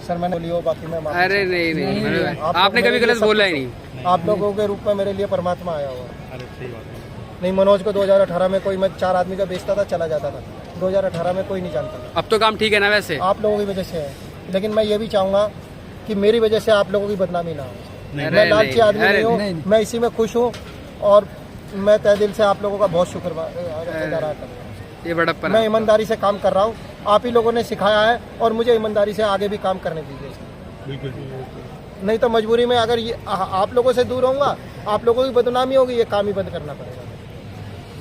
Sir मैंने बोलियो, बाकी मैं माफी अरे नहीं, आपने कभी गलत बोला ही नहीं। आप लोगों के रूप में मेरे लिए परमात्मा आया हुआ। अरे सही बात है। नहीं, मनोज को 2018 में कोई, मैं 4 आदमी का बेचता था, चला जाता था। 2018 में कोई नहीं जानता था। अब तो काम ठीक है ना वैसे? आप लोगों की वजह से है, लेकिन मैं ये भी चाहूँगा कि मेरी वजह से आप लोगों की बदनामी ना हो। मैं लालची आदमी नहीं हूँ, मैं इसी में खुश हूँ और मैं तहे दिल से आप लोगों का बहुत शुक्र अदा करता हूँ। ये बड़प्पन, मैं ईमानदारी से काम कर रहा हूँ, आप ही लोगों ने सिखाया है और मुझे ईमानदारी से आगे भी काम करने दीजिए। बिल्कुल, नहीं तो मजबूरी में अगर ये आप लोगों से दूर रहूँगा, आप लोगों की बदनामी होगी, ये काम ही बंद करना पड़ेगा।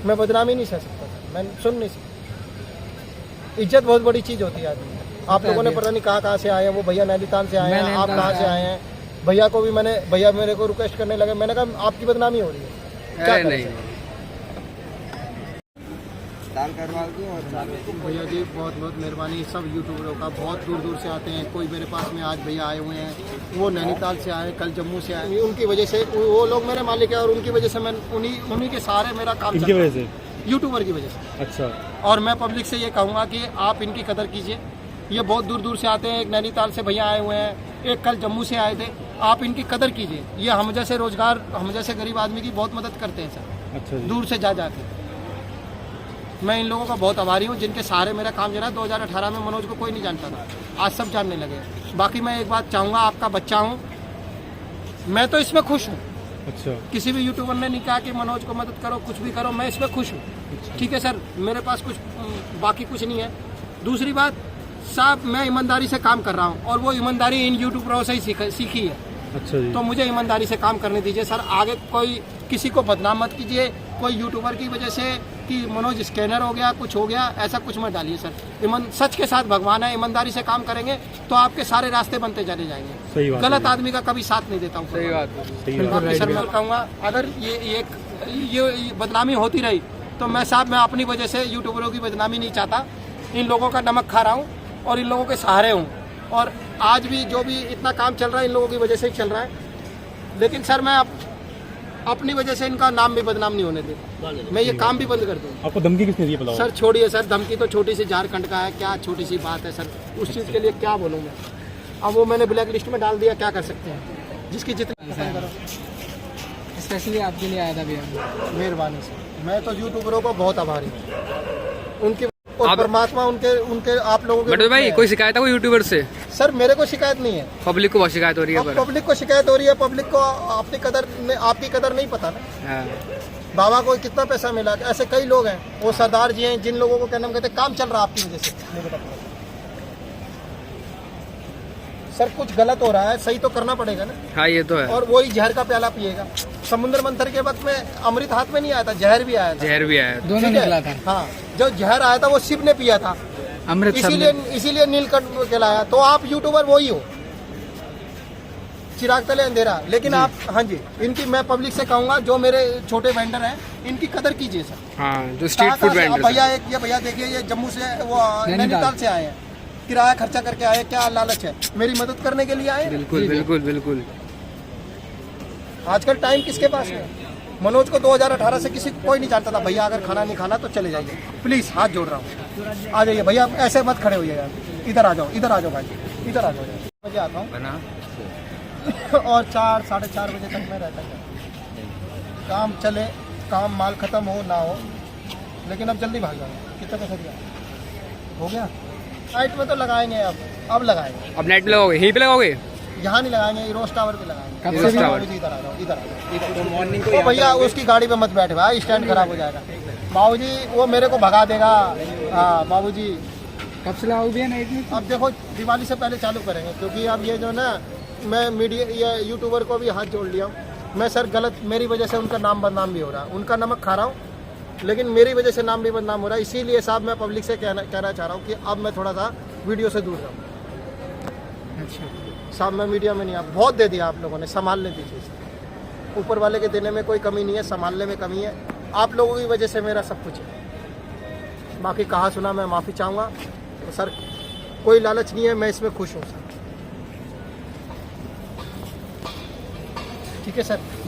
मैं बदनामी नहीं सह सकता, मैं सुन नहीं सकता। इज्जत बहुत बड़ी चीज़ होती है आदमी। आप लोगों ने पता नहीं कहाँ से आए हैं, वो भैया नैनीताल से आए हैं, आप कहाँ से आए हैं? भैया को भी भैया मेरे को रिक्वेस्ट करने लगे, मैंने कहा आपकी बदनामी हो रही है, क्या नहीं भैया जी बहुत बहुत मेहरबानी। सब यूट्यूबरों का बहुत दूर दूर से आते हैं। कोई मेरे पास में आज भैया आए हुए हैं, वो नैनीताल से आए, कल जम्मू से आए। उनकी वजह से वो लोग मेरे मालिक हैं और उनकी वजह से मैं उन्हीं के सहारे मेरा काम चल रहा है, यूट्यूबर की वजह से। अच्छा। और मैं पब्लिक से ये कहूँगा कि आप इनकी कदर कीजिए। ये बहुत दूर दूर से आते हैं, एक नैनीताल से भैया आए हुए हैं, एक कल जम्मू से आए थे। आप इनकी कदर कीजिए। ये हम जैसे रोजगार, हम जैसे गरीब आदमी की बहुत मदद करते हैं सर। अच्छा। दूर से जा के मैं इन लोगों का बहुत आभारी हूँ, जिनके सहारे मेरा काम चला। 2018 में मनोज को कोई नहीं जानता था, आज सब जानने लगे। बाकी मैं एक बात चाहूँगा, आपका बच्चा हूँ मैं, तो इसमें खुश हूँ। अच्छा। किसी भी यूट्यूबर ने नहीं कहा कि मनोज को मदद करो, कुछ भी करो, मैं इसमें खुश हूँ। अच्छा। ठीक है सर, मेरे पास कुछ बाकी कुछ नहीं है। दूसरी बात साहब, मैं ईमानदारी से काम कर रहा हूँ और वो ईमानदारी इन यूट्यूबरों से ही सीखी है। अच्छा जी। तो मुझे ईमानदारी से काम करने दीजिए सर। आगे कोई किसी को बदनाम मत कीजिए, कोई यूट्यूबर की वजह से कि मनोज स्कैनर हो गया, कुछ हो गया, ऐसा कुछ मत डालिए सर। सच के साथ भगवान है, ईमानदारी से काम करेंगे तो आपके सारे रास्ते बनते चले जाएंगे। सही बात। गलत आदमी का कभी साथ नहीं देता हूँ। सही बात है सर। मैं कहूँगा अगर ये बदनामी होती रही तो मैं अपनी वजह से यूट्यूबरों की बदनामी नहीं चाहता। इन लोगों का नमक खा रहा हूँ और इन लोगों के सहारे हूँ, और आज भी जो भी इतना काम चल रहा है इन लोगों की वजह से ही चल रहा है। लेकिन सर मैं अपनी वजह से इनका नाम भी बदनाम नहीं होने देता। मैं ये काम भी बंद कर दूँ। आपको धमकी किसने दी बताओ? सर छोड़िए सर, धमकी तो छोटी सी झारखंड का है, क्या छोटी सी बात है सर। उस चीज़ के लिए क्या बोलूँ मैं। अब वो मैंने ब्लैक लिस्ट में डाल दिया, क्या कर सकते हैं। जिसकी जितनी स्पेशली आपके लिए आया था भैया। मेहरबानी सर। मैं तो यूट्यूबरों को बहुत आभारी हूँ, उनके और परमात्मा उनके आप लोगों के। बट भाई कोई शिकायत है कोई यूट्यूबर से? सर मेरे को शिकायत नहीं है, पब्लिक को बहुत शिकायत हो रही है। पब्लिक को शिकायत हो रही है। पब्लिक को आपकी कदर नहीं पता ना। बाबा को कितना पैसा मिला, ऐसे कई लोग हैं। वो सरदार जी हैं, जिन लोगों को क्या नाम कहते हैं, काम चल रहा है आपकी वजह से। सर कुछ गलत हो रहा है, सही तो करना पड़ेगा ना। हाँ ये तो है। और वही जहर का प्याला पिएगा। समुद्र मंथन के वक्त में अमृत हाथ में नहीं आया था, जहर भी आया था। दोनों निकला था। हाँ, जो जहर आया था वो शिव ने पिया था, अमृत। इसीलिए नीलकंठ कहलाया। तो आप यूट्यूबर वही हो, चिराग तले अंधेरा। लेकिन आप, हाँ जी, इनकी मैं पब्लिक से कहूँगा, जो मेरे छोटे वेंडर हैं इनकी कदर कीजिए सर। हाँ, जो स्ट्रीट फूड वेंडर। भैया ये भैया देखिए, ये जम्मू से वो नैनीताल से आए हैं, किराया खर्चा करके आए। क्या लालच है? मेरी मदद करने के लिए आए। बिल्कुल बिल्कुल बिल्कुल। आजकल टाइम किसके पास है? मनोज को 2018 से कोई नहीं जानता था। भैया अगर खाना नहीं खाना तो चले जाइए, प्लीज हाथ जोड़ रहा हूँ, आ जाइए भैया। ऐसे मत खड़े होइए यार, इधर आ जाओ भाई, इधर आ जाओ। बजे आता हूँ और 4 साढ़े 4 बजे तक मैं रहता हूँ। काम चले, काम माल खत्म हो ना हो, लेकिन अब जल्दी भाग जाऊँगा। कितना पैसा दिया? हो गया। नाइट में तो लगाएंगे, अब लगाएंगे। अब नाइट में लगाओगे? यहीं पे लगाओगे? यहाँ नहीं लगाएंगे, रोज टावर पे लगाएंगे। इधर आ जाओ। तो मॉर्निंग को भैया उसकी गाड़ी पे मत बैठे भाई, स्टैंड खराब हो जाएगा। बाबूजी वो मेरे को भगा देगा। हाँ बाबूजी। कब से लगाओगे नाइट में? अब देखो दिवाली से पहले चालू करेंगे, क्योंकि अब ये जो ना, मैं मीडिया या यूट्यूबर को भी हाथ जोड़ लिया हूँ मैं सर। गलत मेरी वजह से उनका नाम बदनाम भी हो रहा है। उनका नमक खा रहा हूँ, लेकिन मेरी वजह से नाम भी बदनाम हो रहा है। इसीलिए साहब मैं पब्लिक से कहना चाह रहा हूँ कि अब मैं थोड़ा सा वीडियो से दूर रहूँ। अच्छा साहब, मैं मीडिया में नहीं। आप बहुत दे दिया आप लोगों ने, संभालने दीजिए। ऊपर वाले के देने में कोई कमी नहीं है, संभालने में कमी है। आप लोगों की वजह से मेरा सब कुछ है। बाकी कहा सुना मैं माफ़ी चाहूँगा। तो सर कोई लालच नहीं है, मैं इसमें खुश हूँ सर। ठीक है सर।